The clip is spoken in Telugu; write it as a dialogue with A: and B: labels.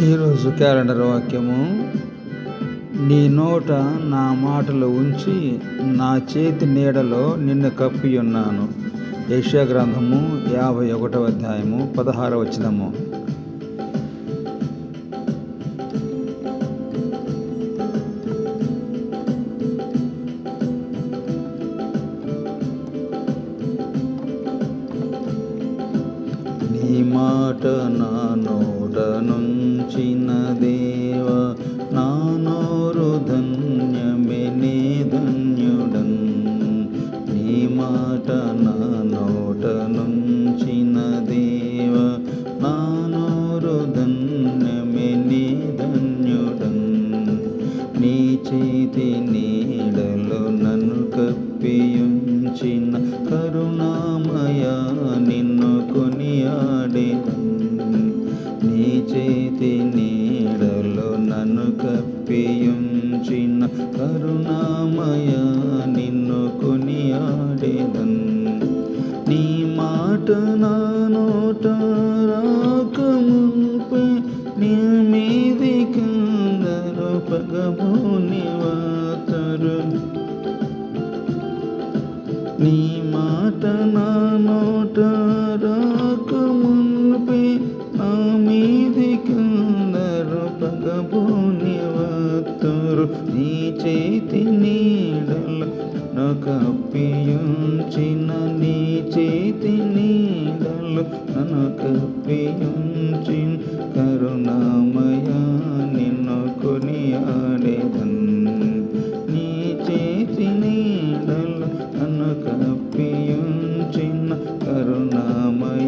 A: ఈరోజు క్యాలెండర్ వాక్యము, నీ నోట నా మాటలు ఉంచి నా చేతి నీడలో నిన్ను కప్పియున్నాను. యెషయా గ్రంథము 51వ అధ్యాయము 16వ వచనము. నీ మాట నా నోట నుంచిన దేవ, నా నోరు ధన్యమే, నే ధన్యుడన్. నీ మాట నా నోట నుంచిన దేవ, నా నోరు ధన్యమే, నే ధన్యుడన్. నీ చేతి నీడలో నన్ను కప్పియుంచిన కరుణామయ, నిన్ను కొనియాడెదన్. నీ చేతి నీడలో నన్ను కప్పియుంచిన కరుణామయ, నిన్ను కొనియాడెదన్. నీ మాట నా నోట రాకమునుపే, నీ మీదికందరు పగబోని వాతరు. నీ మాట నా నోట రాకమునుపే, నా మీదికందరు పగబోని వాతరు. నీ చేతి నీడలో నా కప్పియుంచిన, నీ చేతి నీడలో నన్ను కప్పియుంచిన కరుణామయ, నిన్ను కొనియాడెదన్. నీ చేతి నీడలో నన్ను కప్పియుంచిన కరుణామయ,